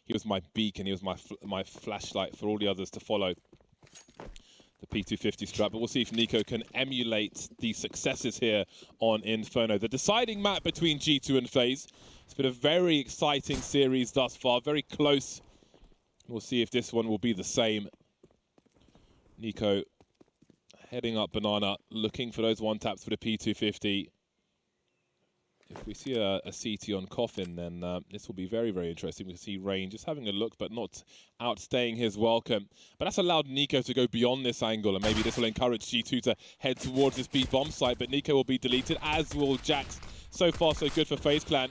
he was my beacon, he was my flashlight for all the others to follow. The P250 strap, but we'll see if Nico can emulate the successes here on Inferno. The deciding map between G2 and FaZe. It's been a very exciting series thus far, very close. We'll see if this one will be the same. Nico heading up Banana, looking for those one taps for the P250. If we see a CT on Coffin, then this will be very, very interesting. We can see Rain just having a look, but not outstaying his welcome. But that's allowed Nico to go beyond this angle, and maybe this will encourage G2 to head towards this B bomb site, but Nico will be deleted, as will Jax. So far, so good for FaZe Clan.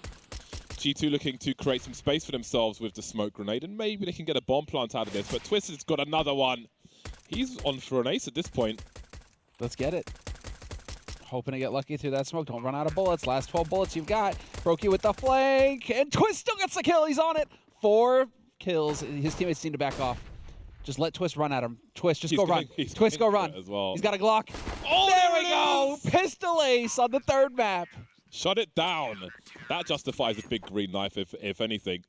G2 looking to create some space for themselves with the smoke grenade, and maybe they can get a bomb plant out of this, but Twisted's got another one. He's on for an ace at this point. Let's get it. Hoping to get lucky through that smoke. Don't run out of bullets. Last 12 bullets you've got. Brokey with the flank, and Twist still gets the kill. He's on it. 4 kills. His teammates need to back off. Just let Twist run at him. Twist, just go run. Twist, go run. As well. He's got a Glock. Oh, there we go. Pistol ace on the 3rd map. Shut it down. That justifies a big green knife, if anything.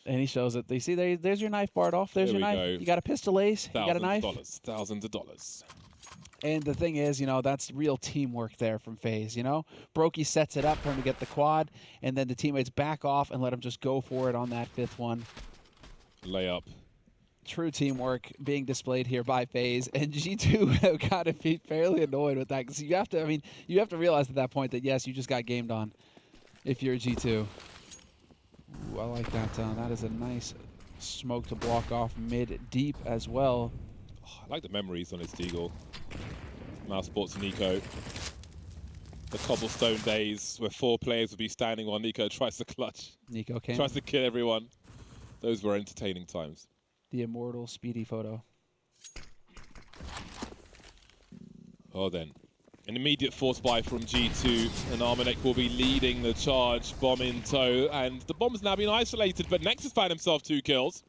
And he shows it. You see, there's your knife, Bardolph. There's your knife. Go. You got a pistol ace. You got a knife. Thousands of dollars. And the thing is, you know, that's real teamwork there from FaZe, you know? Brokey sets it up for him to get the quad, and then the teammates back off and let him just go for it on that 5th one. Layup. True teamwork being displayed here by FaZe, and G2 have got to be fairly annoyed with that, because you have to, I mean, you have to realize at that point that, yes, you just got gamed on if you're G2. Ooh, I like that. That is a nice smoke to block off mid-deep as well. Oh, I like the memories on his Deagle. Mouse Sports Nico. The cobblestone days where 4 players would be standing while Nico tries to clutch. Nico came. Tries to kill everyone. Those were entertaining times. The immortal Speedy photo. Oh, then. An immediate force buy from G2, and Armanek will be leading the charge. Bomb in tow, and the bomb's now been isolated, but Nexus found himself 2 kills.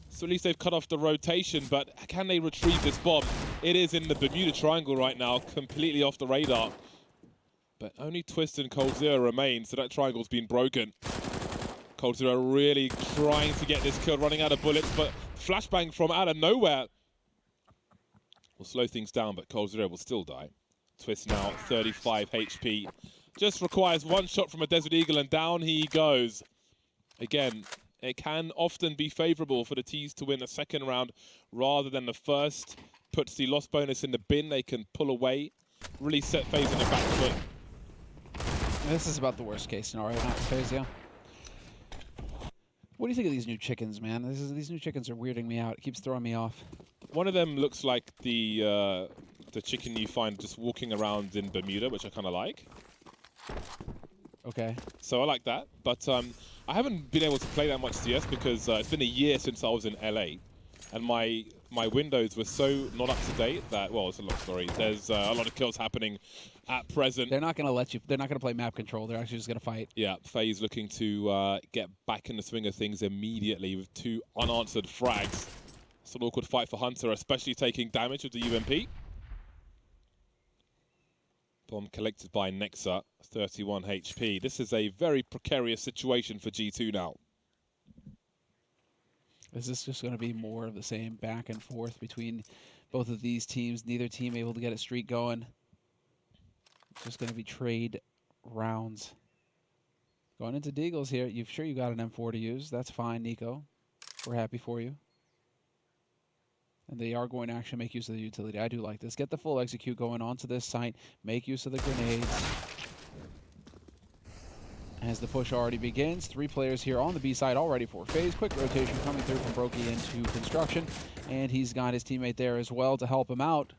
So at least they've cut off the rotation, but can they retrieve this bomb? It is in the Bermuda Triangle right now, completely off the radar. But only Twist and Cold Zero remain, so that triangle's been broken. Cold Zero really trying to get this kill, running out of bullets, but flashbang from out of nowhere will slow things down, but Cold Zero will still die. Twist now 35 HP. Just requires 1 shot from a Desert Eagle, and down he goes. Again, it can often be favorable for the T's to win the 2nd round rather than the 1st. Puts the loss bonus in the bin. They can pull away, really set FaZe on the back foot. This is about the worst case scenario, not FaZe, yeah. What do you think of these new chickens, man? These new chickens are weirding me out. It keeps throwing me off. One of them looks like the chicken you find just walking around in Bermuda, which I kind of like. Okay. So I like that, but I haven't been able to play that much CS because it's been a year since I was in LA, and my windows were so not up to date that, well, it's a long story. There's a lot of kills happening at present. They're not going to let you. They're not going to play map control. They're actually just going to fight. Yeah, FaZe looking to get back in the swing of things immediately with 2 unanswered frags. It's an awkward fight for Hunter, especially taking damage with the UMP. Bomb collected by Nexa, 31 HP. This is a very precarious situation for G2 now. Is this just going to be more of the same back and forth between both of these teams? Neither team able to get a streak going. It's just going to be trade rounds. Going into Deagles here. You've sure you got an M4 to use. That's fine, Nico. We're happy for you. And they are going to actually make use of the utility. I do like this. Get the full execute going onto this site. Make use of the grenades. As the push already begins, 3 players here on the B side already for FaZe. Quick rotation coming through from Brokey into construction. And he's got his teammate there as well to help him out.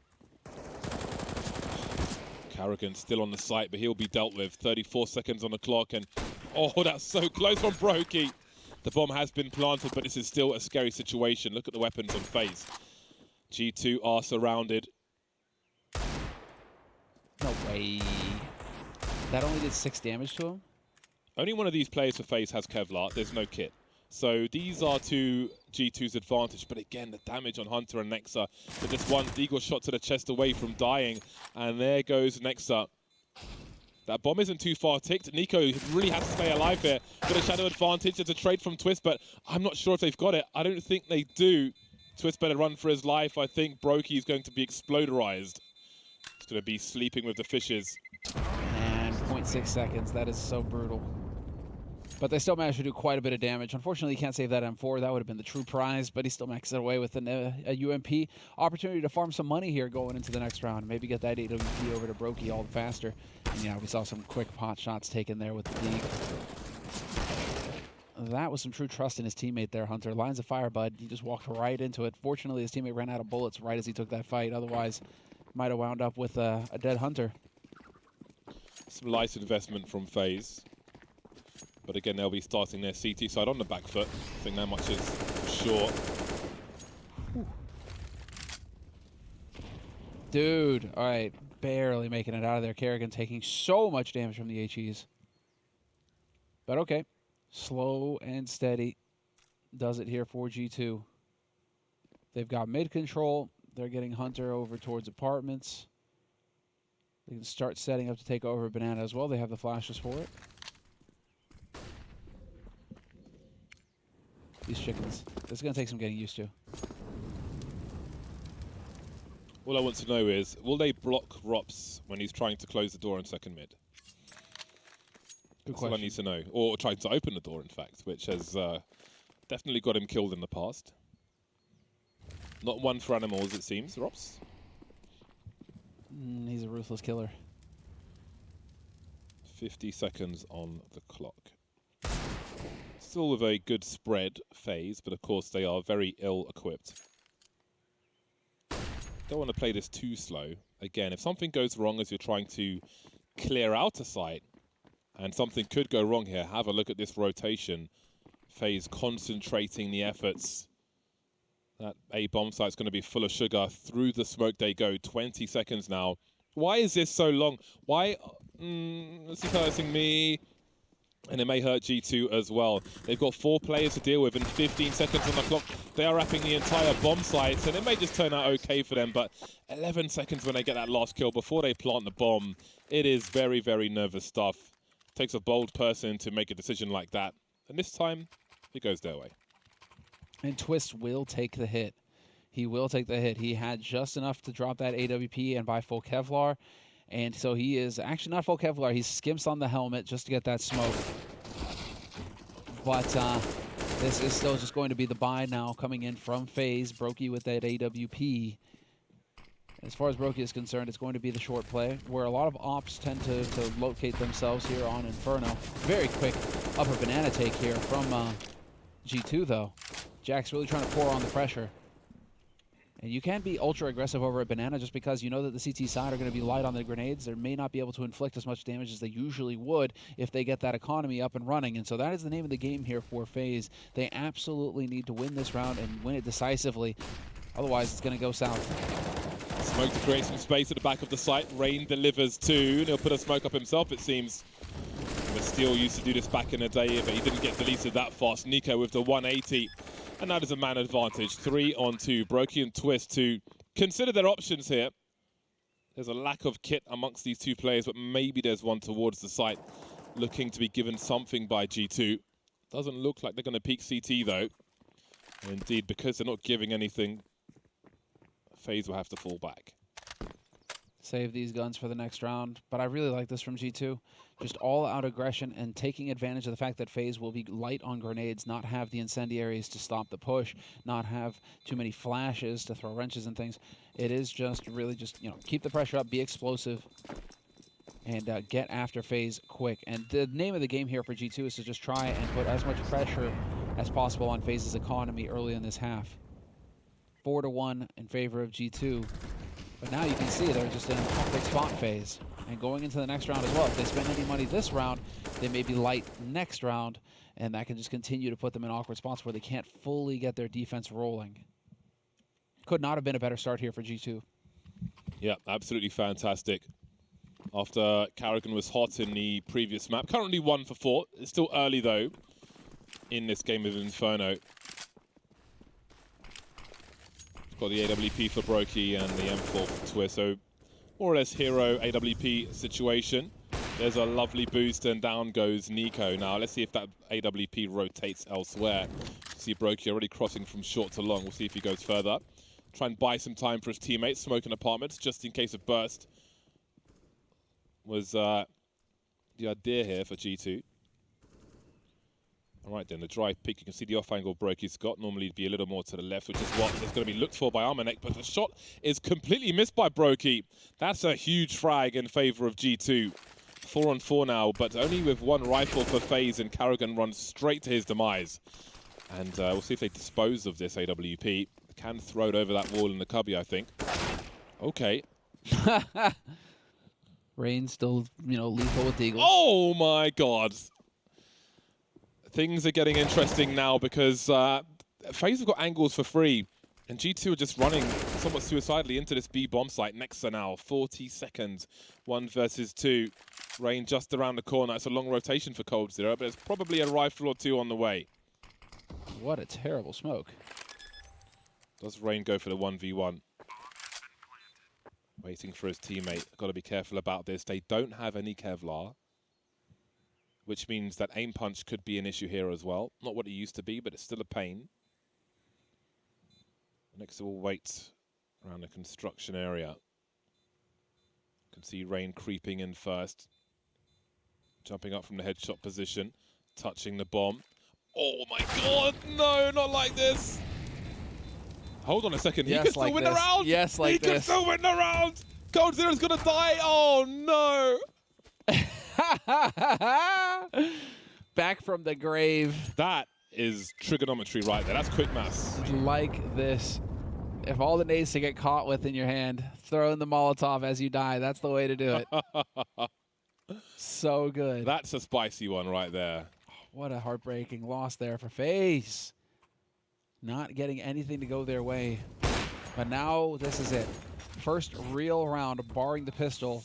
Carrigan still on the site, but he'll be dealt with. 34 seconds on the clock, and oh, that's so close from Brokey. The bomb has been planted, but this is still a scary situation. Look at the weapons on FaZe. G2 are surrounded. No way. That only did 6 damage to him? Only one of these players for FaZe has Kevlar. There's no kit. So these are to G2's advantage. But again, the damage on Hunter and Nexa. But just one Deagle shot to the chest away from dying. And there goes Nexa. That bomb isn't too far ticked. Nico really has to stay alive here. Got a shadow advantage. There's a trade from Twist, but I'm not sure if they've got it. I don't think they do. Twist better run for his life. I think Brokey is going to be exploderized. It's going to be sleeping with the fishes. And 0.6 seconds. That is so brutal. But they still managed to do quite a bit of damage. Unfortunately, you can't save that M4. That would have been the true prize, but he still makes it away with a UMP. Opportunity to farm some money here going into the next round. Maybe get that AWP over to Brokey all the faster. And yeah, we saw some quick pot shots taken there with the Deeg. That was some true trust in his teammate there, Hunter. Lines of fire, bud. He just walked right into it. Fortunately, his teammate ran out of bullets right as he took that fight. Otherwise, might have wound up with a dead Hunter. Some light investment from FaZe. But again, they'll be starting their CT side on the back foot. I think that much is for sure. Whew. Dude, all right. Barely making it out of there. Kerrigan taking so much damage from the HEs. But okay. Slow and steady does it here for G2. They've got mid control. They're getting Hunter over towards apartments. They can start setting up to take over Banana as well. They have the flashes for it. These chickens. It's going to take some getting used to. All I want to know is, will they block Rops when he's trying to close the door on second mid? Good That's all I question. need to know. Or trying to open the door, in fact, which has definitely got him killed in the past. Not one for animals, it seems, Rops. He's a ruthless killer. 50 seconds on the clock. Still with a good spread, FaZe, but of course they are very ill-equipped. Don't want to play this too slow. Again, if something goes wrong as you're trying to clear out a site, and something could go wrong here, have a look at this rotation. FaZe concentrating the efforts. That A bomb site's going to be full of sugar. Through the smoke they go. 20 seconds now. Why is this so long? Why? This is hurting me. And it may hurt G2 as well. They've got 4 players to deal with and 15 seconds on the clock. They are wrapping the entire bomb site, and it may just turn out okay for them, but 11 seconds when they get that last kill before they plant the bomb. It is very, very nervous stuff. Takes a bold person to make a decision like that. And this time, it goes their way. And Twist will take the hit. He will take the hit. He had just enough to drop that AWP and buy full Kevlar. And so he is actually not full Kevlar. He skimps on the helmet just to get that smoke. But this is still just going to be the buy now coming in from FaZe. Brokey with that AWP. As far as Brokey is concerned, it's going to be the short play, where a lot of ops tend to locate themselves here on Inferno. Very quick upper banana take here from G2, though. Jack's really trying to pour on the pressure. And you can't be ultra aggressive over a banana just because you know that the CT side are going to be light on the grenades. They may not be able to inflict as much damage as they usually would if they get that economy up and running. And so that is the name of the game here for FaZe. They absolutely need to win this round and win it decisively. Otherwise, it's going to go south. Smoke to create some space at the back of the site. Rain delivers too. He'll put a smoke up himself, it seems. Steel used to do this back in the day, but he didn't get deleted that fast. Nico with the 180. And that is a man advantage. 3 on 2. Brokey and Twist to consider their options here. There's a lack of kit amongst these two players, but maybe there's one towards the site looking to be given something by G2. Doesn't look like they're going to peek CT, though. And indeed, because they're not giving anything, FaZe will have to fall back. Save these guns for the next round. But I really like this from G2. Just all-out aggression and taking advantage of the fact that FaZe will be light on grenades, not have the incendiaries to stop the push, not have too many flashes to throw wrenches and things. It is just really just, you know, keep the pressure up, be explosive, and get after FaZe quick. And the name of the game here for G2 is to just try and put as much pressure as possible on FaZe's economy early in this half. 4-1 in favor of G2. But now you can see they're just in a comfort spot phase. And going into the next round as well, if they spend any money this round, they may be light next round, and that can just continue to put them in awkward spots where they can't fully get their defense rolling. Could not have been a better start here for G2. Yeah, absolutely fantastic. After Kerrigan was hot in the previous map. Currently 1 for 4. It's still early, though, in this game of Inferno. Got the AWP for Brokey and the M4 for Twist, so more or less hero AWP situation. There's a lovely boost, and down goes Nico. Now, let's see if that AWP rotates elsewhere. See Brokey already crossing from short to long. We'll see if he goes further. Try and buy some time for his teammates. Smoking apartments, just in case of burst. Was the idea here for G2. All right, then, the drive pick. You can see the off-angle Brokey's got. Normally, it'd be a little more to the left, which is what is going to be looked for by Armanek. But the shot is completely missed by Brokey. That's a huge frag in favor of G2. 4-on-4 now, but only with one rifle for FaZe, and Karrigan runs straight to his demise. And we'll see if they dispose of this AWP. Can throw it over that wall in the cubby, I think. Okay. Rain still, lethal with Deagles. Oh my God. Things are getting interesting now because FaZe have got angles for free, and G2 are just running somewhat suicidally into this B bomb site. Nexa now, 40 seconds, 1 versus 2. Rain just around the corner. It's a long rotation for coldzera, but there's probably a rifle or two on the way. What a terrible smoke. Does Rain go for the 1v1? Waiting for his teammate. Got to be careful about this. They don't have any Kevlar, which means that aim punch could be an issue here as well. Not what it used to be, but it's still a pain. Next, we'll wait around the construction area. You can see Rain creeping in first. Jumping up from the headshot position. Touching the bomb. Oh my God, no, not like this. Hold on a second, he can still win the round. Yes, like this. He can still win the round. coldzera's gonna die, oh no. Back from the grave. That is trigonometry right there, that's quick maths. Like this. If all the nades to get caught with in your hand, throw in the Molotov as you die. That's the way to do it. So good. That's a spicy one right there. What a heartbreaking loss there for FaZe. Not getting anything to go their way. But now this is it. First real round, barring the pistol,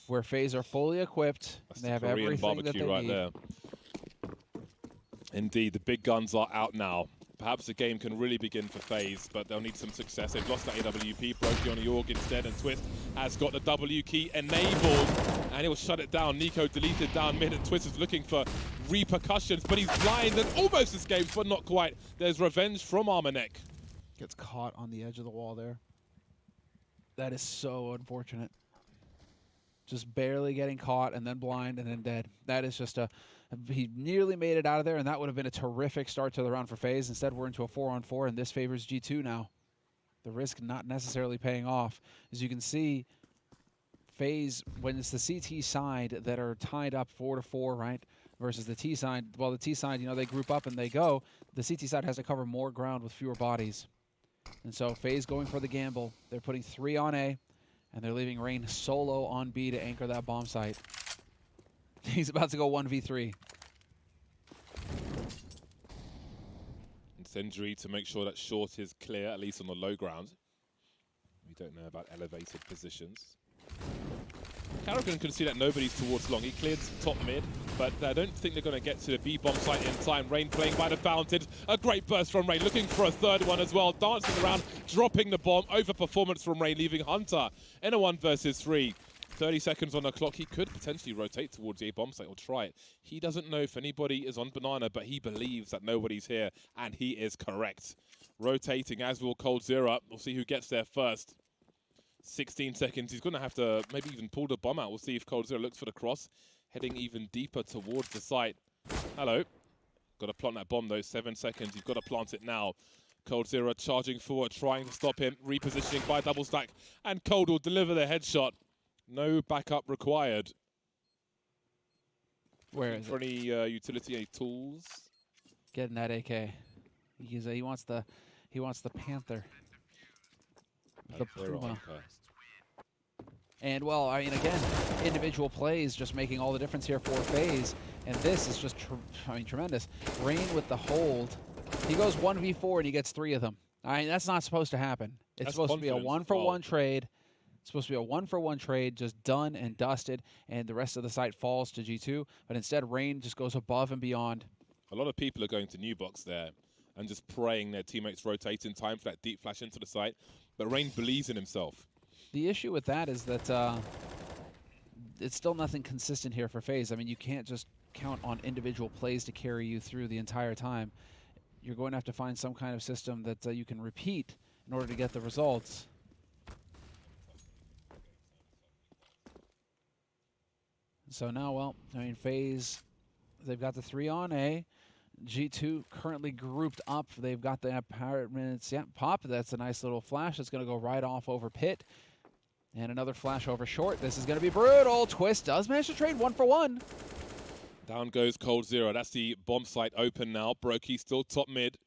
where FaZe are fully equipped. That's they have Korean everything that they right need. there. Indeed, the big guns are out now. Perhaps the game can really begin for FaZe, but they'll need some success. They've lost that AWP, Brokey on the Org instead, and Twist has got the W key enabled, and he'll shut it down. Nico deleted down mid, and Twist is looking for repercussions, but he's blind and almost escapes, but not quite. There's revenge from Armanek. Gets caught on the edge of the wall there. That is so unfortunate. Just barely getting caught and then blind and then dead. That is just a... He nearly made it out of there, and that would have been a terrific start to the round for FaZe. Instead, we're into a 4-on-4, and this favors G2 now. The risk not necessarily paying off. As you can see, FaZe, when it's the CT side that are tied up 4-4, right, versus the T side, well, the T side, they group up and they go. The CT side has to cover more ground with fewer bodies. And so FaZe going for the gamble. They're putting 3 on A, and they're leaving Rain solo on B to anchor that bomb site. He's about to go 1v3. Incendiary to make sure that short is clear, at least on the low ground. We don't know about elevated positions. Karrigan can see that nobody's towards long. He cleared top mid, but I don't think they're going to get to the B bomb site in time. Rain playing by the fountain. A great burst from Rain, looking for a third one as well. Dancing around, dropping the bomb. Overperformance from Rain, leaving Hunter in a 1 versus 3. 30 seconds on the clock. He could potentially rotate towards the A bomb site or try it. He doesn't know if anybody is on banana, but he believes that nobody's here, and he is correct. Rotating, as will coldzera. We'll see who gets there first. 16 seconds. He's going to have to maybe even pull the bomb out. We'll see if coldzera looks for the cross, heading even deeper towards the site. Hello. Got to plant that bomb, though. 7 seconds. You've got to plant it now. coldzera charging forward, trying to stop him. Repositioning by double stack, and Cold will deliver the headshot. No backup required. Where is for any utility, any tools? Getting that AK. He wants the Panther. The Puma. And well, I mean, again, individual plays just making all the difference here for FaZe, and this is just tremendous. Rain with the hold. He goes 1v4 and he gets 3 of them. I mean, that's not supposed to happen. It's supposed to be a 1-for-1 trade. It's supposed to be a 1-for-1 trade, just done and dusted, and the rest of the site falls to G2. But instead, Rain just goes above and beyond. A lot of people are going to new box there and just praying their teammates rotate in time for that deep flash into the site. But Rain believes in himself. The issue with that is that it's still nothing consistent here for FaZe. I mean, you can't just count on individual plays to carry you through the entire time. You're going to have to find some kind of system that you can repeat in order to get the results. So now, well, I mean, FaZe, they've got the 3 on A. G2 currently grouped up. They've got the apartments. Yeah, pop. That's a nice little flash. That's going to go right off over pit. And another flash over short. This is going to be brutal. Twist does manage to trade 1 for 1. Down goes Cold0. That's the bomb site open now. Brokey still top mid.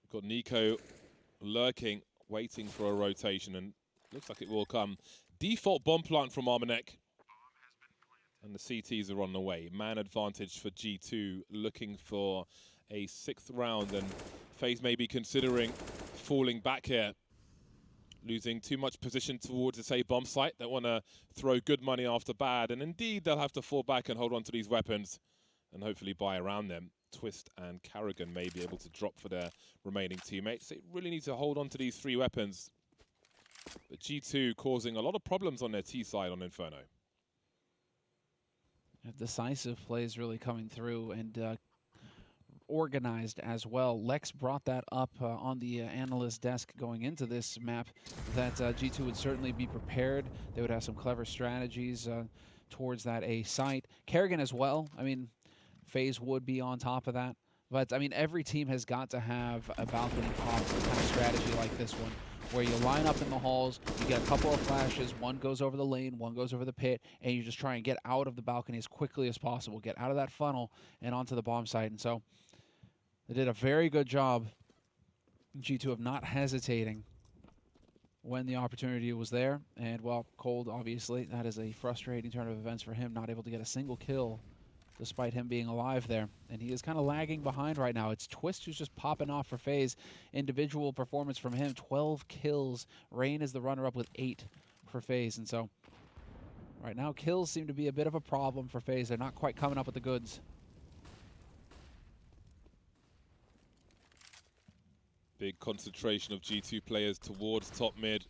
We've got Nico lurking, waiting for a rotation, and looks like it will come. Default bomb plant from Armanek. And the CTs are on the way. Man advantage for G2, looking for a 6th round, and FaZe may be considering falling back here. Losing too much position towards the say bomb site. They want to throw good money after bad, and indeed they'll have to fall back and hold on to these weapons and hopefully buy around them. Twist and Carrigan may be able to drop for their remaining teammates. They really need to hold on to these 3 weapons. But G2 causing a lot of problems on their T side on Inferno. Decisive plays really coming through, and organized as well. Lex brought that up on the analyst desk going into this map, that G2 would certainly be prepared. They would have some clever strategies towards that A site. Kerrigan as well. I mean, FaZe would be on top of that. But, I mean, every team has got to have a balcony pop kind of strategy like this one, where you line up in the halls, you get a couple of flashes, one goes over the lane, one goes over the pit, and you just try and get out of the balcony as quickly as possible, get out of that funnel and onto the bomb site. And so they did a very good job, G2, of not hesitating when the opportunity was there. And, well, Cold, obviously, that is a frustrating turn of events for him, not able to get a single kill despite him being alive there. And he is kind of lagging behind right now. It's Twist who's just popping off for FaZe. Individual performance from him, 12 kills. Rain is the runner-up with 8 for FaZe. And so right now, kills seem to be a bit of a problem for FaZe. They're not quite coming up with the goods. Big concentration of G2 players towards top mid.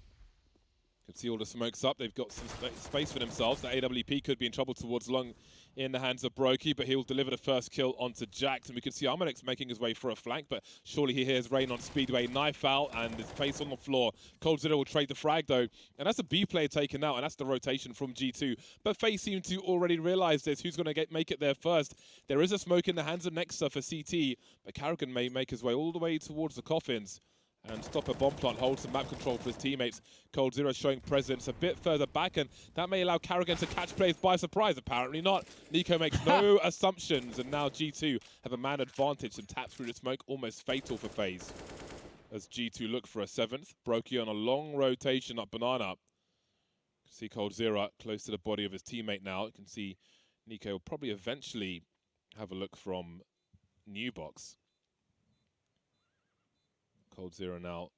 Can see all the smokes up. They've got some space for themselves. The AWP could be in trouble towards long in the hands of Brokey, but he'll deliver the first kill onto Jax. And we can see Armanex making his way for a flank, but surely he hears Rain on Speedway. Knife out and his face on the floor. Cold0 will trade the frag though. And that's a B player taken out, and that's the rotation from G2. But FaZe seem to already realize this. Who's going to make it there first? There is a smoke in the hands of Nexa for CT, but Carrigan may make his way all the way towards the coffins and stop a bomb plant, hold some map control for his teammates. Cold0 showing presence a bit further back, and that may allow Carrigan to catch players by surprise. Apparently not. Nico makes no assumptions, and now G2 have a man advantage and tap through the smoke, almost fatal for FaZe. As G2 look for a 7th. Brokey on a long rotation up Banana. See Cold0 close to the body of his teammate now. You can see Nico will probably eventually have a look from New Box. Cold0 now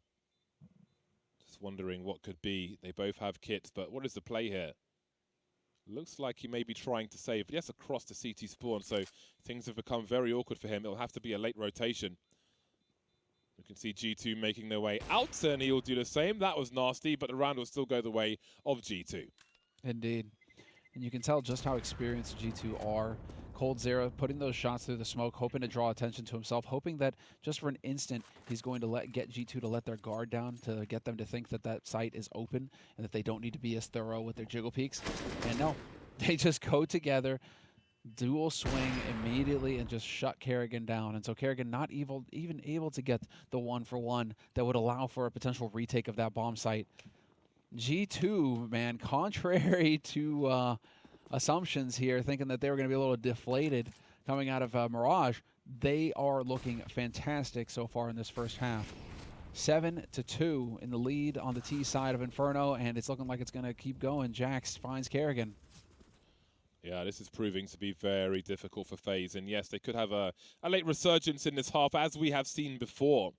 just wondering what could be. They both have kits, but what is the play here? Looks like he may be trying to save, but he has to cross the CT spawn, so things have become very awkward for him. It'll have to be a late rotation. You can see G2 making their way out, and he'll do the same. That was nasty, but the round will still go the way of G2. Indeed. And you can tell just how experienced G2 are. Cold0 putting those shots through the smoke, hoping to draw attention to himself, hoping that just for an instant he's going to get G2 to let their guard down, to get them to think that that site is open and that they don't need to be as thorough with their jiggle peeks. And no, they just go together, dual swing immediately, and just shut Kerrigan down. And so Kerrigan not even able to get the 1 for 1 that would allow for a potential retake of that bomb site. G2, man, contrary to assumptions here, thinking that they were going to be a little deflated coming out of Mirage, they are looking fantastic so far in this first half. 7-2 in the lead on the T side of Inferno, and it's looking like it's going to keep going. Jax finds Kerrigan. Yeah, this is proving to be very difficult for FaZe, and yes, they could have a late resurgence in this half, as we have seen before,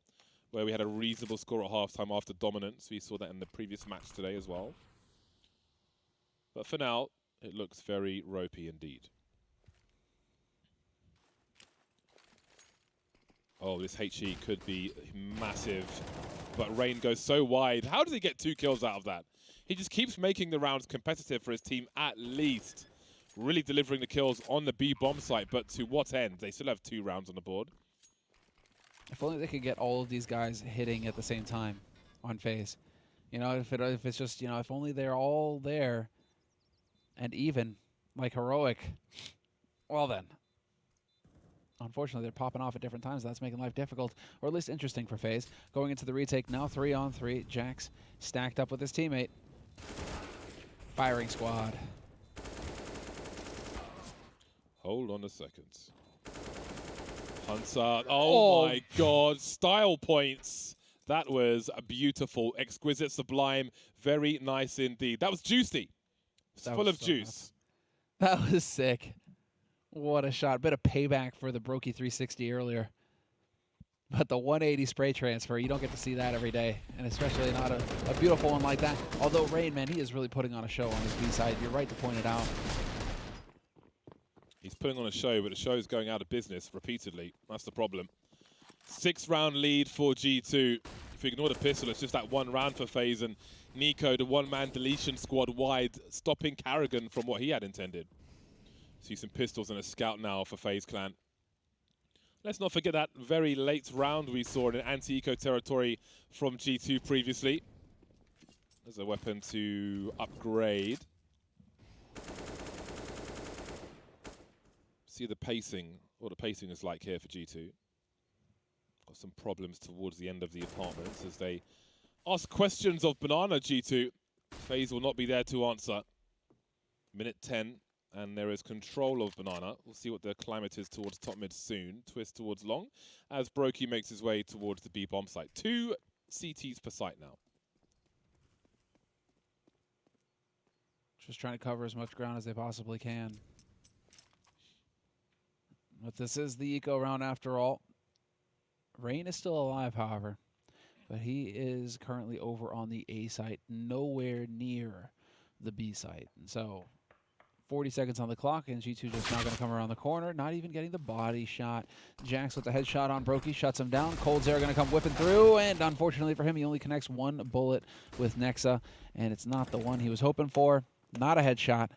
where we had a reasonable score at halftime after dominance. We saw that in the previous match today as well. But for now, it looks very ropey indeed. Oh, this HE could be massive, but Rain goes so wide. How does he get 2 kills out of that? He just keeps making the rounds competitive for his team at least. Really delivering the kills on the B bomb site, but to what end? They still have 2 rounds on the board. If only they could get all of these guys hitting at the same time on FaZe. You know, if it's just, you know, if only they're all there and even, like Heroic, well then. Unfortunately, they're popping off at different times. That's making life difficult, or at least interesting for FaZe. Going into the retake now, 3-on-3. Jax stacked up with his teammate. Firing squad. Hold on a second. Hunter, oh my god, style points. That was beautiful, exquisite, sublime, very nice indeed. That was juicy. It's full of juice. That was sick. What a shot. Bit of payback for the Brokey 360 earlier. But the 180 spray transfer, you don't get to see that every day. And especially not a beautiful one like that. Although Rain, man, he is really putting on a show on his B side. You're right to point it out. He's putting on a show, but the show is going out of business repeatedly. That's the problem. 6-round lead for G2. If you ignore the pistol, it's just that 1 round for FaZe, and Nico, the 1-man deletion squad wide, stopping Karrigan from what he had intended. See some pistols and a scout now for FaZe Clan. Let's not forget that very late round we saw in anti-eco territory from G2 previously. There's a weapon to upgrade. See the pacing, what the pacing is like here for G2. Got some problems towards the end of the apartments as they ask questions of Banana G2. FaZe will not be there to answer. Minute 10, and there is control of Banana. We'll see what the climate is towards top mid soon. Twist towards long as Brokey makes his way towards the B bomb site. 2 CTs per site now. Just trying to cover as much ground as they possibly can. But this is the eco round after all. Rain is still alive, however. But he is currently over on the A site, nowhere near the B site. And so 40 seconds on the clock, and G2 just not going to come around the corner, not even getting the body shot. Jax with the headshot on Brokey, shuts him down. Coldzera going to come whipping through, and unfortunately for him, he only connects 1 bullet with Nexa, and it's not the one he was hoping for. Not a headshot.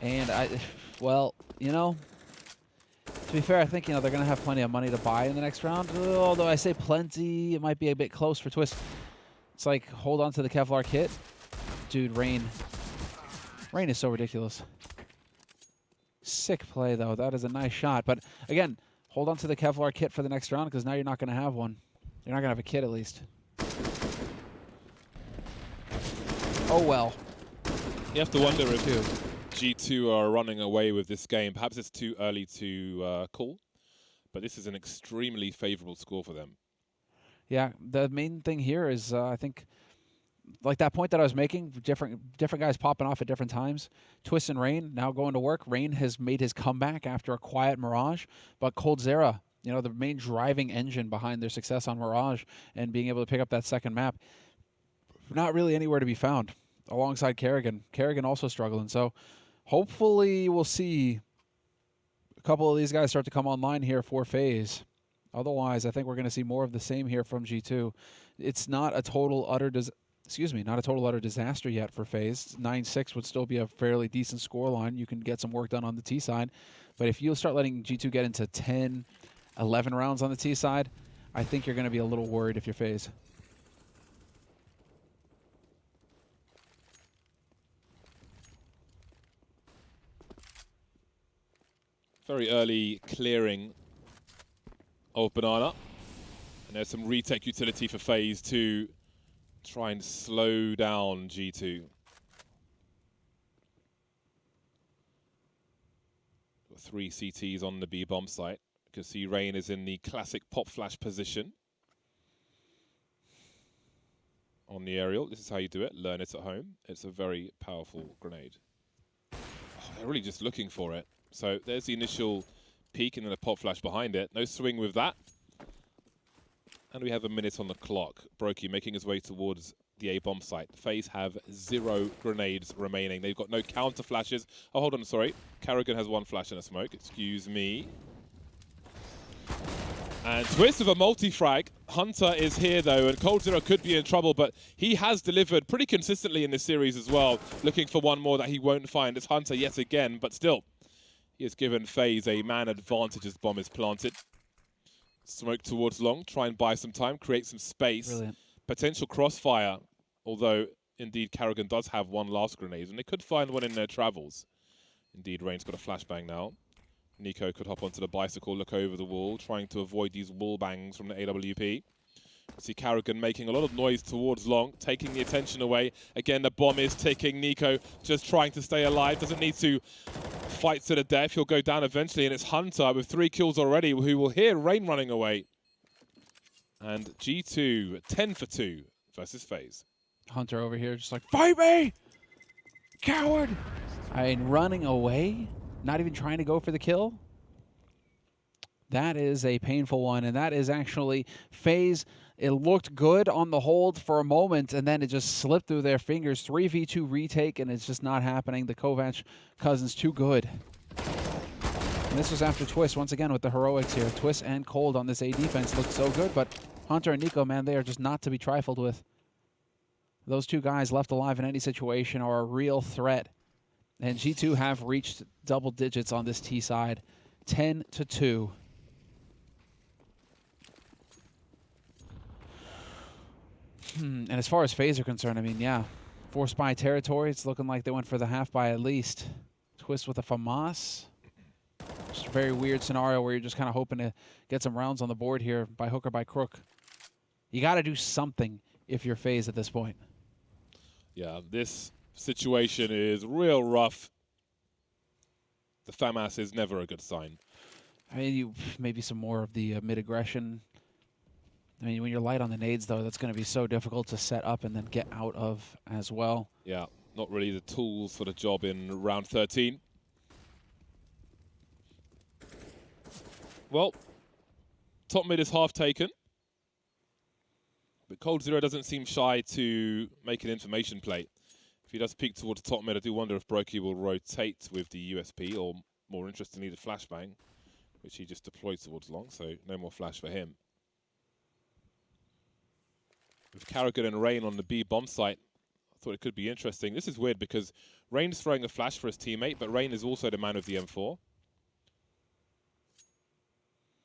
And well, you know, to be fair, I think, you know, they're going to have plenty of money to buy in the next round. Although I say plenty, it might be a bit close for Twist. It's like, hold on to the Kevlar kit. Dude, Rain is so ridiculous. Sick play, though. That is a nice shot. But, again, hold on to the Kevlar kit for the next round, because now you're not going to have one. You're not going to have a kit, at least. Oh, well. You have to wonder if G2 are running away with this game. Perhaps it's too early to call, but this is an extremely favorable score for them. Yeah, the main thing here is I think, like that point that I was making, different guys popping off at different times. Twist and Rain now going to work. Rain has made his comeback after a quiet Mirage, but Coldzera, you know, the main driving engine behind their success on Mirage and being able to pick up that second map, not really anywhere to be found alongside Karrigan. Karrigan also struggling, so hopefully we'll see a couple of these guys start to come online here for FaZe. Otherwise, I think we're going to see more of the same here from G2. It's not a total utter disaster yet for FaZe. 9-6 would still be a fairly decent scoreline. You can get some work done on the T side. But if you start letting G2 get into 10, 11 rounds on the T side, I think you're going to be a little worried if you're FaZe. Very early clearing of Banana. And there's some retake utility for FaZe to try and slow down G2. Got 3 CTs on the B bomb site. You can see Rain is in the classic pop flash position on the aerial. This is how you do it. Learn it at home. It's a very powerful grenade. Oh, they're really just looking for it. So there's the initial peek and then a pop flash behind it. No swing with that. And we have a minute on the clock. Brokey making his way towards the A-bomb site. FaZe have 0 grenades remaining. They've got no counter flashes. Oh, hold on, sorry. Karrigan has 1 flash and a smoke. Excuse me. And Twist with a multi-frag. Hunter is here though, and coldzera could be in trouble, but he has delivered pretty consistently in this series as well. Looking for one more that he won't find. It's Hunter yet again, but still, he has given FaZe a man advantage as bomb is planted. Smoke towards long, try and buy some time, create some space. Brilliant. Potential crossfire, although indeed Karrigan does have one last grenade, and they could find one in their travels. Indeed, Rain's got a flashbang now. Nico could hop onto the bicycle, look over the wall, trying to avoid these wall bangs from the AWP. See Karrigan making a lot of noise towards long, taking the attention away. Again, the bomb is ticking. Nico just trying to stay alive, doesn't need to fight to the death. He'll go down eventually, and it's Hunter with 3 kills already, who will hear Rain running away. And G2, 10 for 2 versus FaZe. Hunter over here just like, fight me! Coward! I mean, running away? Not even trying to go for the kill? That is a painful one, and that is actually FaZe. It looked good on the hold for a moment, and then it just slipped through their fingers. 3v2 retake, and it's just not happening. The Kovac cousins too good. And this was after Twist, once again, with the heroics here. Twist and Cold on this A defense looked so good, but Hunter and Nico, man, they are just not to be trifled with. Those two guys left alive in any situation are a real threat. And G2 have reached double digits on this T side, 10-2. And as far as FaZe are concerned, I mean, yeah, forced by territory. It's looking like they went for the half by at least. Twist with a FAMAS. Just a very weird scenario where you're just kind of hoping to get some rounds on the board here by hook or by crook. You got to do something if you're FaZe at this point. Yeah, this situation is real rough. The FAMAS is never a good sign. I mean, maybe some more of the mid-aggression. I mean, when you're light on the nades, though, that's going to be so difficult to set up and then get out of as well. Yeah, not really the tools for the job in round 13. Well, top mid is half taken. But coldzera doesn't seem shy to make an information play. If he does peek towards top mid, I do wonder if Brokey will rotate with the USP, or more interestingly, the flashbang, which he just deployed towards long, so no more flash for him. With Karrigan and Rain on the B bomb site, I thought it could be interesting. This is weird because Rain's throwing a flash for his teammate, but Rain is also the man of the M4.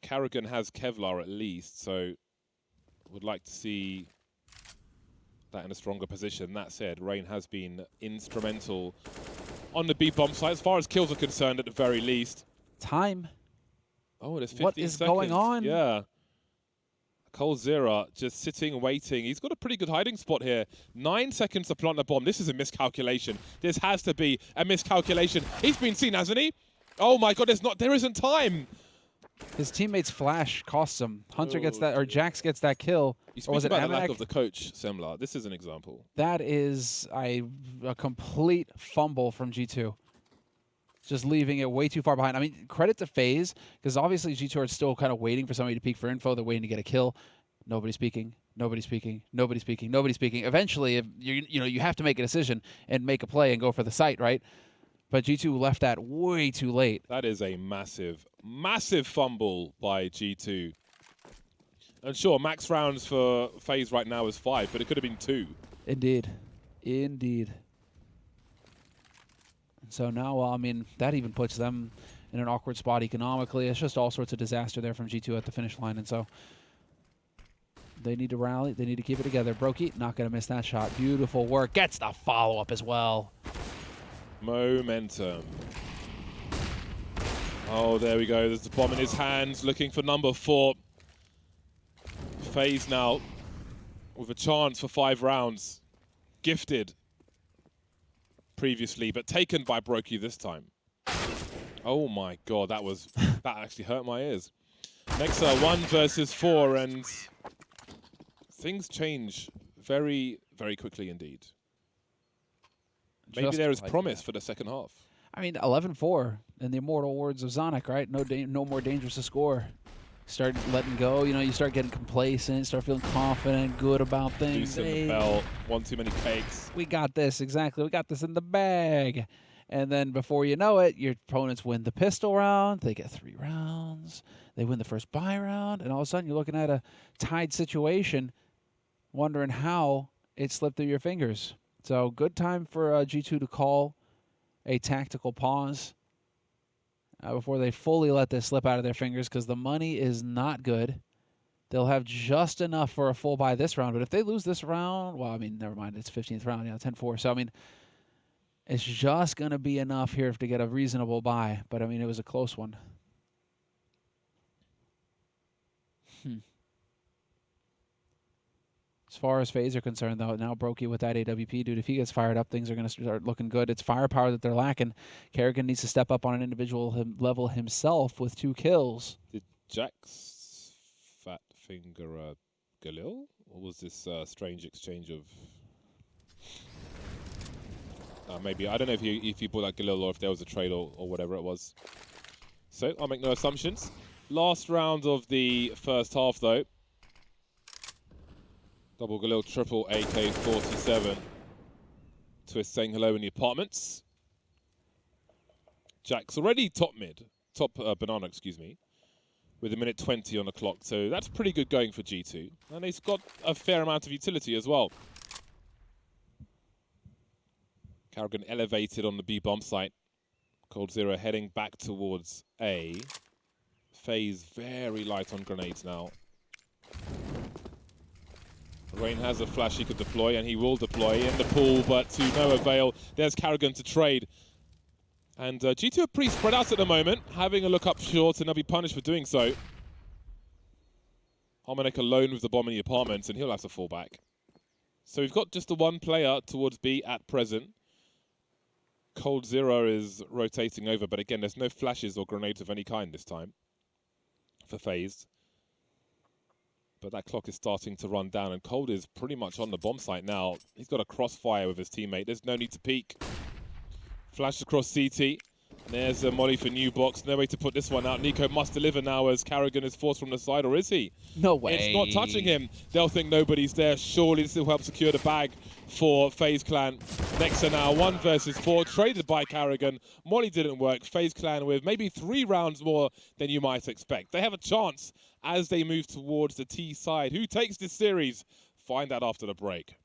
Karrigan has Kevlar at least, so would like to see that in a stronger position. That said, Rain has been instrumental on the B bomb site, as far as kills are concerned, at the very least. Time. Oh, there's 15 What is seconds. going on? Yeah. coldzera just sitting, waiting. He's got a pretty good hiding spot here. 9 seconds to plant the bomb. This is a miscalculation. This has to be a miscalculation. He's been seen, hasn't he? Oh my God, there isn't time. His teammate's flash costs him. Hunter gets that, or Jax gets that kill. You or was speak it about the lack Amanek? of the coach, Semlar. This is an example. That is a complete fumble from G2. Just leaving it way too far behind. I mean, credit to FaZe, because obviously G2 are still kind of waiting for somebody to peek for info. They're waiting to get a kill. Nobody's speaking. Nobody's speaking. Nobody's speaking. Nobody's speaking. Eventually, if you have to make a decision and make a play and go for the site, right? But G2 left that way too late. That is a massive, massive fumble by G2. And sure, max rounds for FaZe right now is 5, but it could have been 2. Indeed. Indeed. So now, I mean, that even puts them in an awkward spot economically. It's just all sorts of disaster there from G2 at the finish line. And so they need to rally. They need to keep it together. Brokey, not going to miss that shot. Beautiful work. Gets the follow-up as well. Momentum. Oh, there we go. There's the bomb in his hands, looking for number 4. FaZe now with a chance for 5 rounds. Gifted previously, but taken by Brokey this time. Oh my God, that actually hurt my ears. Next 1 versus 4, and things change very, very quickly indeed. Maybe Just there is like promise that. for the second half. I mean, 11-4 in the immortal words of Zonic, right? No more dangerous to score. Start letting go. You start getting complacent, start feeling confident, good about things. Deuce in the belt, one too many cakes. We got this, exactly. We got this in the bag. And then before you know it, your opponents win the pistol round. They get 3 rounds. They win the first buy round. And all of a sudden, you're looking at a tied situation, wondering how it slipped through your fingers. So good time for G2 to call a tactical pause before they fully let this slip out of their fingers, because the money is not good. They'll have just enough for a full buy this round. But if they lose this round, well, I mean, never mind. It's 15th round, 10-4. So, I mean, it's just going to be enough here to get a reasonable buy. But, I mean, it was a close one. As far as FaZe are concerned, though, now Brokey with that AWP, dude, if he gets fired up, things are going to start looking good. It's firepower that they're lacking. Karrigan needs to step up on an individual level himself with 2 kills. Did Jax fat finger Galil? Or was this strange exchange of... maybe, I don't know if you bought that Galil or if there was a trade or whatever it was. So, I'll make no assumptions. Last round of the first half, though. Double Galil, triple AK-47. Twist saying hello in the apartments. Jack's already top banana, excuse me, with 1:20 on the clock. So that's pretty good going for G2. And he's got a fair amount of utility as well. Karrigan elevated on the B bomb site. Cold Zero heading back towards A. FaZe very light on grenades now. Rain has a flash he could deploy, and he will deploy in the pool, but to no avail. There's Karrigan to trade. And G2 are pretty spread out at the moment, having a look up short, and they'll be punished for doing so. Harmonic alone with the bomb in the apartments, and he'll have to fall back. So we've got just the one player towards B at present. Cold Zero is rotating over, but again, there's no flashes or grenades of any kind this time for FaZe. But that clock is starting to run down, and Cold is pretty much on the bomb site now. He's got a crossfire with his teammate. There's no need to peek. Flash across CT. There's a molly for New Box. No way to put this one out. Nico must deliver now as Karrigan is forced from the side, or is he? No way. It's not touching him. They'll think nobody's there. Surely this will help secure the bag for FaZe Clan. Nexa now, 1 versus 4, traded by Karrigan. Molly didn't work. FaZe Clan with maybe 3 rounds more than you might expect. They have a chance as they move towards the T side. Who takes this series? Find out after the break.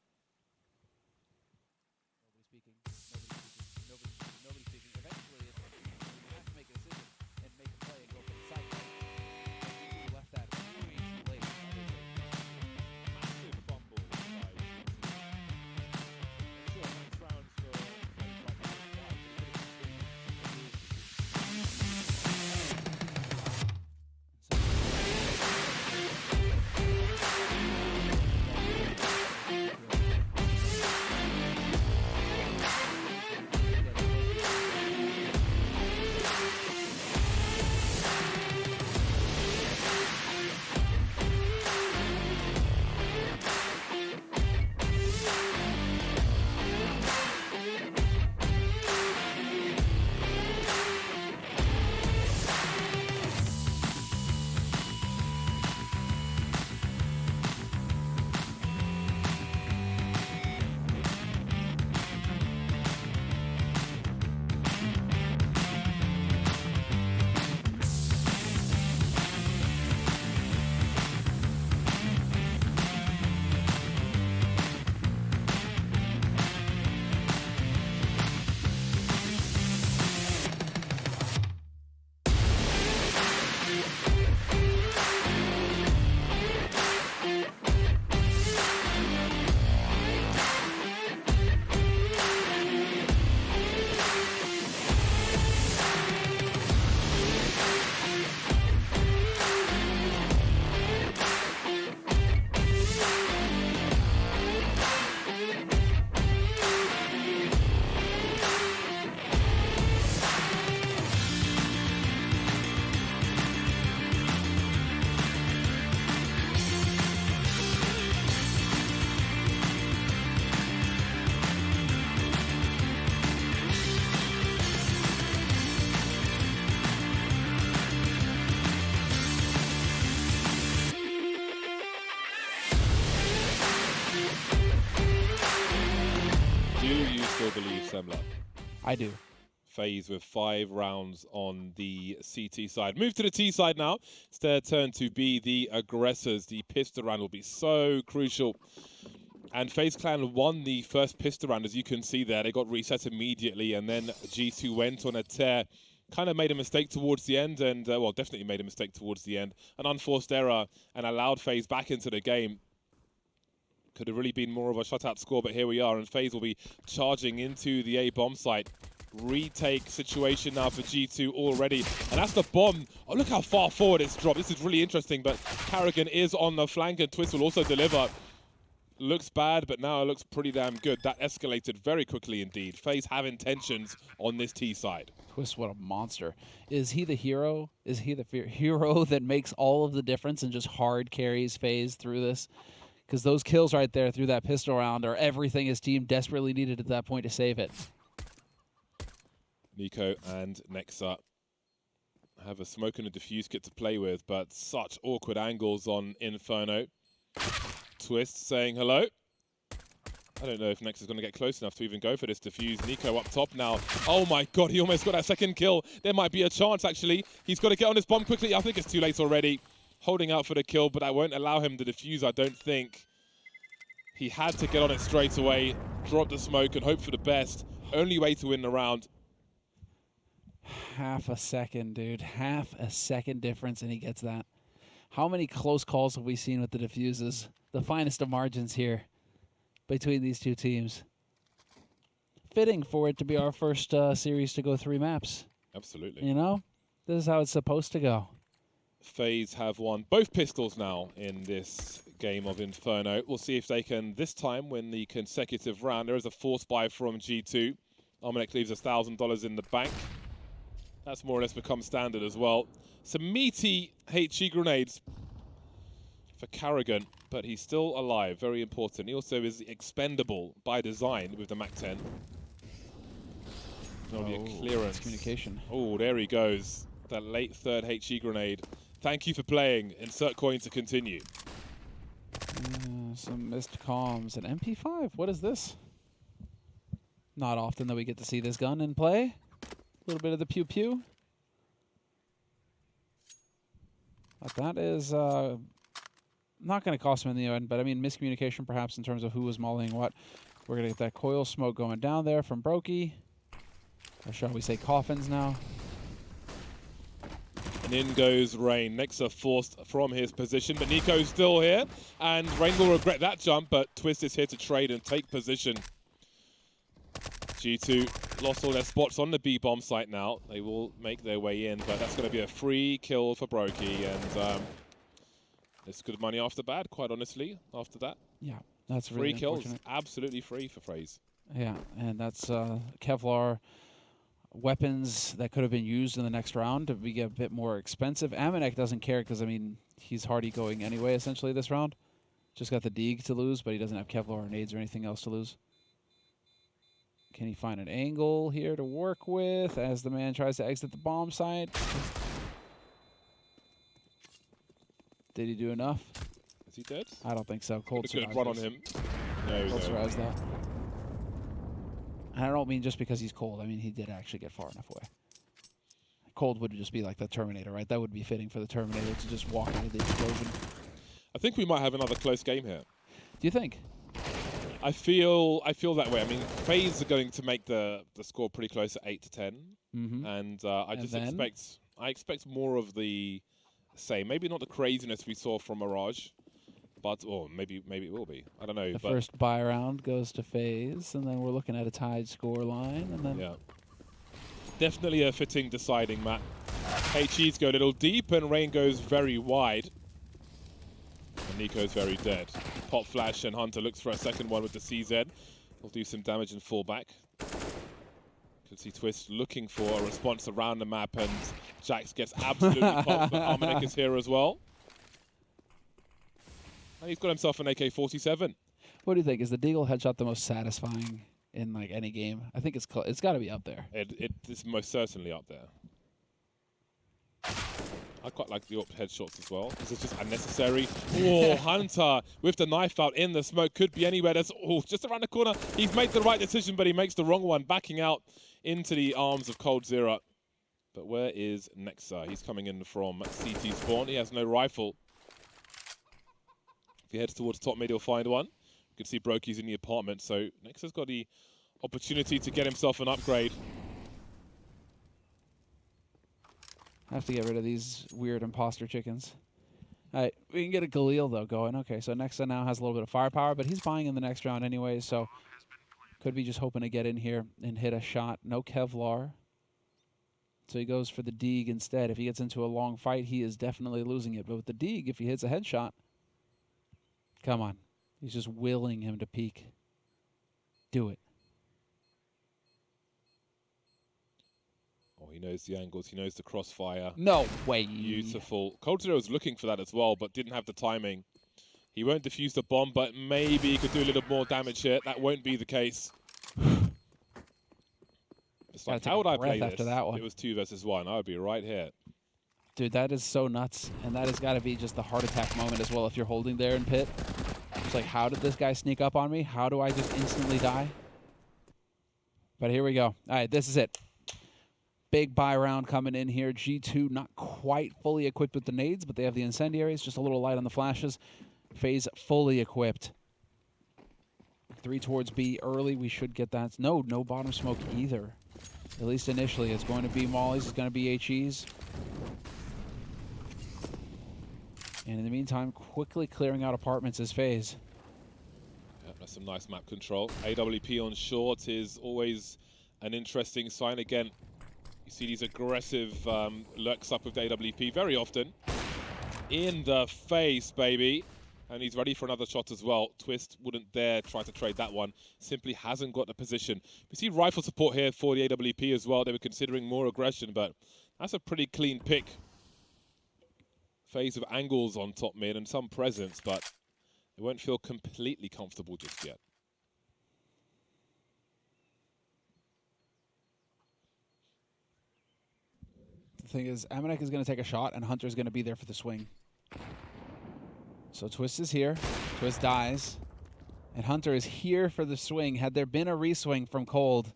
Do you still believe Semler? I do. FaZe with 5 rounds on the CT side. Move to the T side now. It's their turn to be the aggressors. The pistol round will be so crucial. And FaZe Clan won the first pistol round, as you can see there. They got reset immediately, and then G2 went on a tear. Kind of made a mistake towards the end, and well, definitely made a mistake towards the end. An unforced error, and allowed FaZe back into the game. Could have really been more of a shutout score, but here we are, and FaZe will be charging into the A bomb site. Retake situation now for G2 already, and that's the bomb. Oh, look how far forward it's dropped. This is really interesting, but Karrigan is on the flank, and Twist will also deliver. Looks bad, but now it looks pretty damn good. That escalated very quickly indeed. FaZe have intentions on this T side. Twist, what a monster. Is he the hero? Is he the hero that makes all of the difference and just hard carries FaZe through this? Because those kills right there through that pistol round are everything his team desperately needed at that point to save it. Nico and Nexa have a smoke and a diffuse kit to play with, but such awkward angles on Inferno. Twist saying hello. I don't know if Nexa's going to get close enough to even go for this diffuse. Nico up top now. Oh my god, he almost got that second kill. There might be a chance, actually. He's got to get on his bomb quickly. I think it's too late already. Holding out for the kill, but that won't allow him to defuse, I don't think. He had to get on it straight away, drop the smoke, and hope for the best. Only way to win the round. Half a second, dude. Half a second difference, and he gets that. How many close calls have we seen with the diffuses? The finest of margins here between these two teams. Fitting for it to be our first series to go 3 maps. Absolutely. You know? This is how it's supposed to go. FaZe have won both pistols now in this game of Inferno. We'll see if they can, this time, win the consecutive round. There is a force buy from G2. Armanek leaves $1,000 in the bank. That's more or less become standard as well. Some meaty HE grenades for Karrigan, but he's still alive. Very important. He also is expendable by design with the MAC-10. Only a clearance. Communication. Oh, there he goes. That late third HE grenade. Thank you for playing. Insert coin to continue. Some missed comms. An MP5? What is this? Not often that we get to see this gun in play. A little bit of the pew-pew. But that is not going to cost him in the end, but I mean miscommunication perhaps in terms of who was mollying what. We're going to get that coil smoke going down there from Brokey. Or shall we say coffins now. And in goes Rain. Nexa forced from his position, but Nico's still here. And Rain will regret that jump, but Twist is here to trade and take position. G2 lost all their spots on the B bomb site now. They will make their way in, but that's going to be a free kill for Brokey. And it's good money after bad, quite honestly, after that. Yeah, that's really free kills, unfortunate. absolutely free for FaZe. Yeah, and that's Kevlar weapons that could have been used in the next round to be a bit more expensive. Amanek doesn't care because, I mean, he's hardy going anyway, essentially, this round. Just got the Deeg to lose, but he doesn't have Kevlar or nades or anything else to lose. Can he find an angle here to work with as the man tries to exit the bomb site? Did he do enough? Is he dead? I don't think so. Cold Just going to survives run on him. No, Cold survives that. And I don't mean just because he's cold. I mean, he did actually get far enough away. Cold would just be like the Terminator, right? That would be fitting for the Terminator to just walk out of the explosion. I think we might have another close game here. Do you think? I feel that way. I mean, FaZe are going to make the score pretty close at 8-10, and I expect more of the same. Maybe not the craziness we saw from Mirage, but maybe it will be. I don't know. The first buy round goes to FaZe, and then we're looking at a tied score line, and then definitely a fitting deciding map. HE's go a little deep, and Rain goes very wide. And Nico's very dead. Pop Flash and Hunter looks for a second one with the CZ. Will do some damage and fall back. Can see Twist looking for a response around the map, and Jax gets absolutely popped, but Armanek is here as well. And he's got himself an AK-47. What do you think? Is the Deagle headshot the most satisfying in like any game? I think it's got to be up there. It is most certainly up there. I quite like the AWP headshots as well. This is just unnecessary. Oh, Hunter with the knife out in the smoke. Could be anywhere. That's just around the corner. He's made the right decision, but he makes the wrong one. Backing out into the arms of Cold Zero. But where is Nexa? He's coming in from CT spawn. He has no rifle. If he heads towards top mid, he'll find one. You can see Brokey's in the apartment, so Nexa's got the opportunity to get himself an upgrade. I have to get rid of these weird imposter chickens. All right, we can get a Galil, though, going. Okay, so Nexa now has a little bit of firepower, but he's buying in the next round anyway, so could be just hoping to get in here and hit a shot. No Kevlar. So he goes for the Deeg instead. If he gets into a long fight, he is definitely losing it. But with the Deeg, if he hits a headshot, come on. He's just willing him to peek. Do it. Oh, he knows the angles. He knows the crossfire. No way. Beautiful. Cold Zero was looking for that as well, but didn't have the timing. He won't defuse the bomb, but maybe he could do a little more damage here. That won't be the case. It's like, how would I play this? After that one. It was 2 versus 1. I would be right here. Dude, that is so nuts. And that has got to be just the heart attack moment as well if you're holding there in pit. It's like, how did this guy sneak up on me? How do I just instantly die? But here we go. All right, this is it. Big buy round coming in here. G2 not quite fully equipped with the nades, but they have the incendiaries. Just a little light on the flashes. FaZe fully equipped. 3 towards B early. We should get that. No bottom smoke either. At least initially. It's going to be Molly's. It's going to be HE's. And in the meantime, quickly clearing out apartments is FaZe. Yeah, that's some nice map control. AWP on short is always an interesting sign. Again, you see these aggressive lurks up with the AWP very often. In the face, baby. And he's ready for another shot as well. Twist wouldn't dare try to trade that one. Simply hasn't got the position. We see rifle support here for the AWP as well. They were considering more aggression, but that's a pretty clean pick. FaZe of angles on top mid and some presence, but it won't feel completely comfortable just yet. The thing is, Amanek is going to take a shot, and Hunter's going to be there for the swing. So Twist is here. Twist dies. And Hunter is here for the swing. Had there been a re-swing from Cold,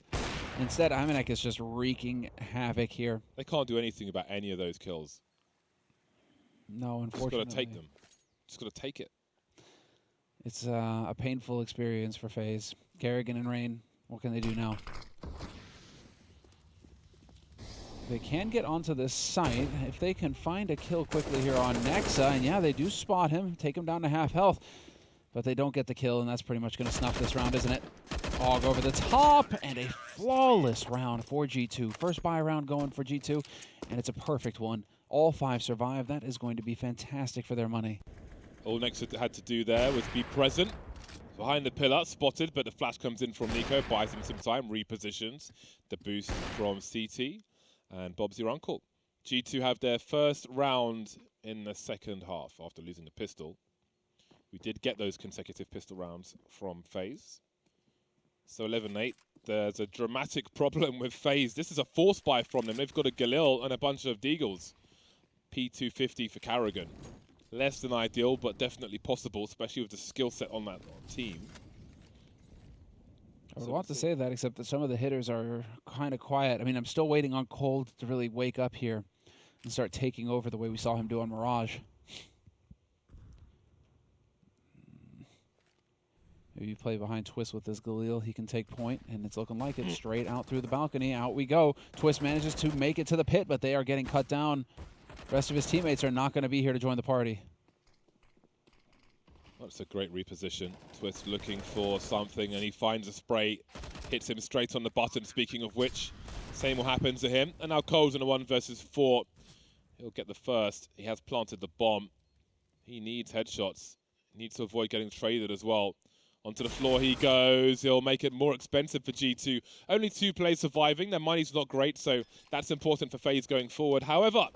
instead, Amanek is just wreaking havoc here. They can't do anything about any of those kills. No, unfortunately. Just got to take them. Just got to take it. It's a painful experience for FaZe. Garrigan and Rain, what can they do now? They can get onto this site if they can find a kill quickly here on Nexa. And yeah, they do spot him, take him down to half health. But they don't get the kill, and that's pretty much going to snuff this round, isn't it? Og over the top, and a flawless round for G2. First buy round going for G2, and it's a perfect one. All 5 survive. That is going to be fantastic for their money. All Nexa had to do there was be present. Behind the pillar, spotted, but the flash comes in from Nico, buys him some time, repositions. The boost from CT. And Bob's your uncle. G2 have their first round in the second half after losing the pistol. We did get those consecutive pistol rounds from FaZe. So 11-8. There's a dramatic problem with FaZe. This is a force buy from them. They've got a Galil and a bunch of Deagles. P250 for Carrigan. Less than ideal, but definitely possible, especially with the skill set on that team. I would want to say that, except that some of the hitters are kind of quiet. I mean, I'm still waiting on Cold to really wake up here and start taking over the way we saw him do on Mirage. Maybe you play behind Twist with this Galil, he can take point, and it's looking like it. Straight out through the balcony, out we go. Twist manages to make it to the pit, but they are getting cut down. The rest of his teammates are not going to be here to join the party. That's a great reposition. Twist looking for something, and he finds a spray. Hits him straight on the button, speaking of which. Same will happen to him. And now Cole's in a 1 versus 4. He'll get the first. He has planted the bomb. He needs headshots. He needs to avoid getting traded as well. Onto the floor he goes. He'll make it more expensive for G2. Only 2 players surviving. Their money's not great, so that's important for FaZe going forward. However,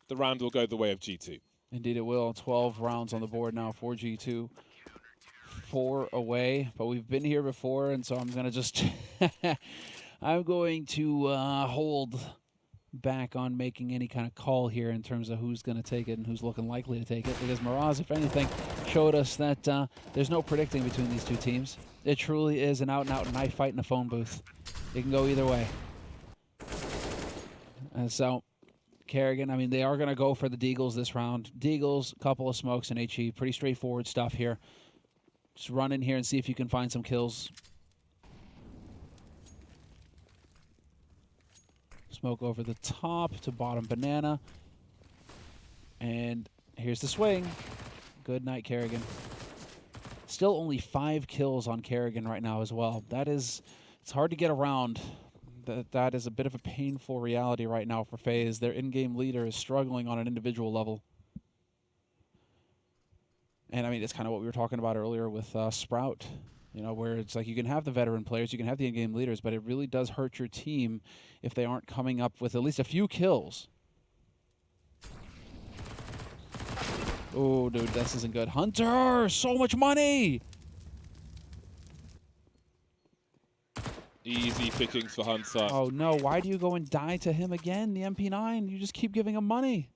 the round will go the way of G2. Indeed it will. 12 rounds on the board now for G2. 4 away, but we've been here before, and so I'm going to just... I'm going to hold back on making any kind of call here in terms of who's going to take it and who's looking likely to take it, because Mirage, if anything, showed us that there's no predicting between these 2 teams. It truly is an out-and-out knife fight in a phone booth. It can go either way. And so Kerrigan, I mean, they are going to go for the Deagles this round. Deagles, couple of smokes and HE. Pretty straightforward stuff here. Just run in here and see if you can find some kills. Smoke over the top to bottom banana. And here's the swing. Good night, Kerrigan. Still only 5 kills on Kerrigan right now as well. It's hard to get around. That is a bit of a painful reality right now for FaZe. Their in-game leader is struggling on an individual level. And I mean, it's kind of what we were talking about earlier with Sprout, you know, where it's like you can have the veteran players, you can have the in-game leaders, but it really does hurt your team if they aren't coming up with at least a few kills. Oh, dude, this isn't good. Hunter, so much money! Easy pickings for Hunter. Oh, no, why do you go and die to him again, the MP9? You just keep giving him money.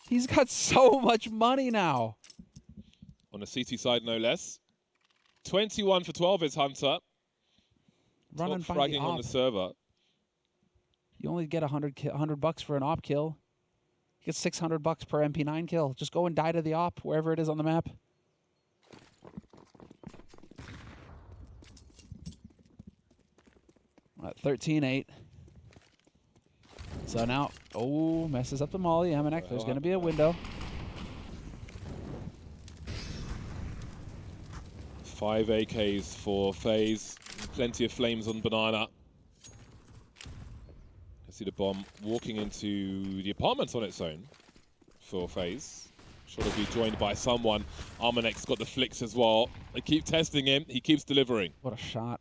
He's got so much money now. On the CT side, no less. 21 for 12 is Hunter. Running Top by the fragging on op. the server. You only get $100 for an op kill. You get $600 per MP9 kill. Just go and die to the op, wherever it is on the map. At 13-8. So now, oh, messes up the molly. Amanek, there's going to be a window. 5 AKs for FaZe. Plenty of flames on Banana. I see the bomb walking into the apartment on its own for FaZe. Sure to be joined by someone. Armanek's got the flicks as well. They keep testing him. He keeps delivering. What a shot.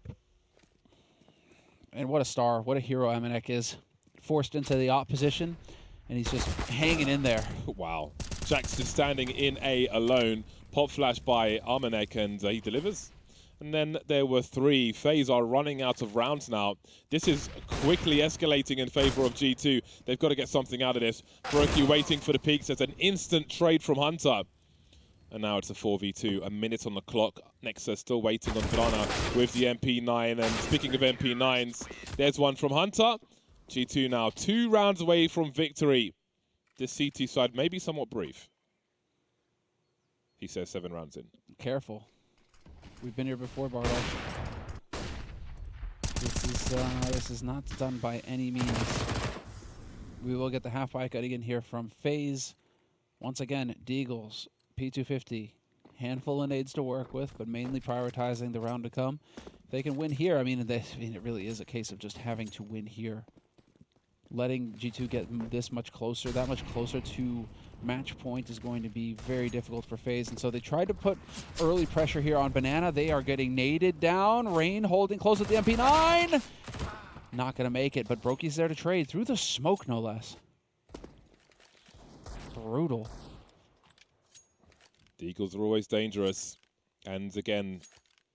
And what a star. What a hero Amanek is. Forced into the op position, and he's just hanging in there. Wow. Jack's just standing in A alone. Pop flash by Armanek, and he delivers. And then there were 3. FaZe are running out of rounds now. This is quickly escalating in favor of G2. They've got to get something out of this. Brokey waiting for the peaks. There's an instant trade from Hunter. And now it's a 4v2, a minute on the clock. Nexa still waiting on Banana with the MP9. And speaking of MP9s, there's one from Hunter. G2 now 2 rounds away from victory. This CT side may be somewhat brief. He says 7 rounds in. Careful. We've been here before, Bardo. This is not done by any means. We will get the half-buy cutting in here from FaZe. Once again, Deagles, P250. Handful of nades to work with, but mainly prioritizing the round to come. If they can win here, I mean, it really is a case of just having to win here. Letting G2 get this much closer, that much closer to match point is going to be very difficult for FaZe. And so they tried to put early pressure here on Banana. They are getting naded down. Rain holding close with the MP9. Not going to make it, but Brokey's there to trade through the smoke, no less. Brutal. The Eagles are always dangerous. And again,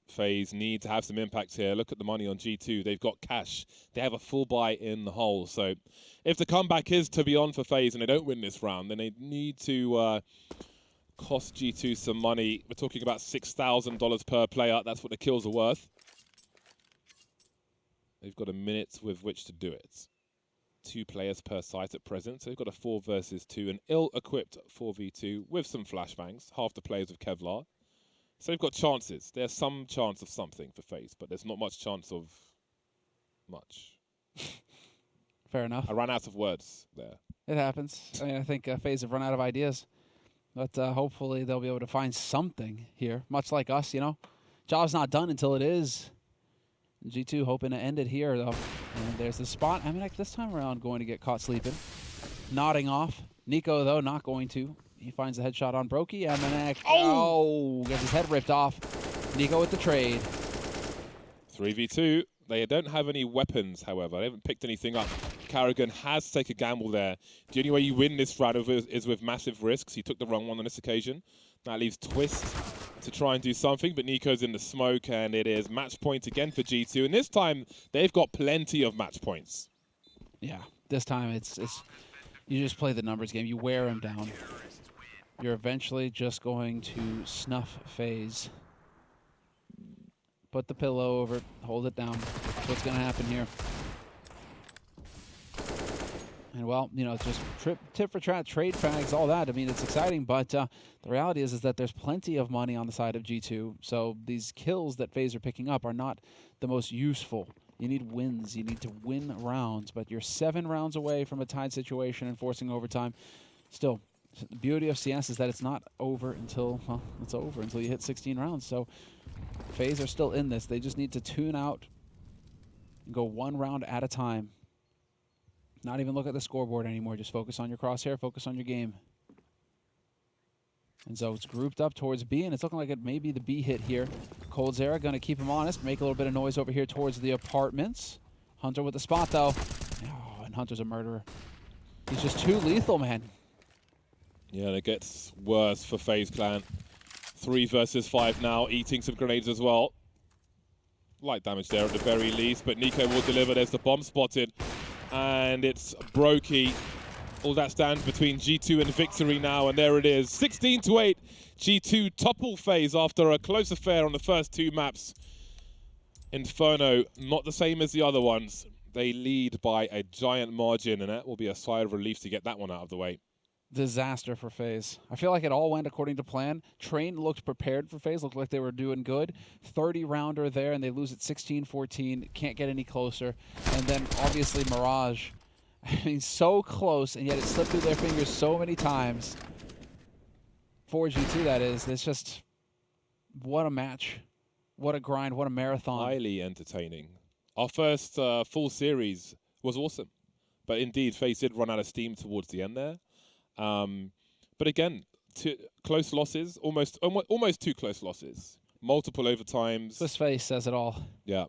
FaZe need to have some impact here. Look at the money on G2. They've got cash. They have a full buy in the hole. So if the comeback is to be on for FaZe and they don't win this round, then they need to cost G2 some money. We're talking about $6,000 per player. That's what the kills are worth. They've got a minute with which to do it. 2 players per site at present. So they've got a 4 versus 2, an ill-equipped 4v2 with some flashbangs. Half the players with Kevlar. So they've got chances. There's some chance of something for FaZe, but there's not much chance of much. Fair enough. I ran out of words there. It happens. I mean, I think FaZe have run out of ideas. But hopefully they'll be able to find something here. Much like us, you know. Job's not done until it is. G2 hoping to end it here, though. And there's the spot. I mean, like, this time around going to get caught sleeping. Nodding off. Nico, though, not going to. He finds the headshot on Brokey. Amanek, gets his head ripped off. Nico with the trade. 3v2. They don't have any weapons, however. They haven't picked anything up. Kerrigan has to take a gamble there. The only way you win this round is with massive risks. He took the wrong one on this occasion. That leaves Twist to try and do something, but Nico's in the smoke, and it is match point again for G2. And this time, they've got plenty of match points. Yeah, this time it's you just play the numbers game. You wear them down. You're eventually just going to snuff FaZe. Put the pillow over it, hold it down. That's what's going to happen here. And well, you know, just tip for trade fags, all that. I mean, it's exciting, but the reality is that there's plenty of money on the side of G2. So these kills that FaZe are picking up are not the most useful. You need wins. You need to win rounds, but you're 7 rounds away from a tied situation and forcing overtime. Still, the beauty of CS is that it's not over until, well, it's over until you hit 16 rounds. So FaZe are still in this. They just need to tune out and go 1 round at a time. Not even look at the scoreboard anymore. Just focus on your crosshair, focus on your game. And so it's grouped up towards B, and it's looking like it may be the B hit here. coldzera going to keep him honest, make a little bit of noise over here towards the apartments. Hunter with the spot, though. Oh, and Hunter's a murderer. He's just too lethal, man. Yeah, and it gets worse for FaZe Clan. 3 versus 5 now, eating some grenades as well. Light damage there at the very least, but Nico will deliver. There's the bomb spotted. And it's Brokey. All that stands between G2 and victory now, and there it is. 16-8. G2 topple FaZe after a close affair on the first 2 maps. Inferno, not the same as the other ones. They lead by a giant margin, and that will be a sigh of relief to get that one out of the way. Disaster for FaZe. I feel like it all went according to plan. Train looked prepared for FaZe, looked like they were doing good. 30-rounder there, and they lose at 16-14. Can't get any closer. And then, obviously, Mirage. I mean, so close, and yet it slipped through their fingers so many times. For G2, that is. It's just, what a match. What a grind. What a marathon. Highly entertaining. Our first full series was awesome. But indeed, FaZe did run out of steam towards the end there. But again, close losses, almost 2 close losses, multiple overtimes. This face says it all. Yeah.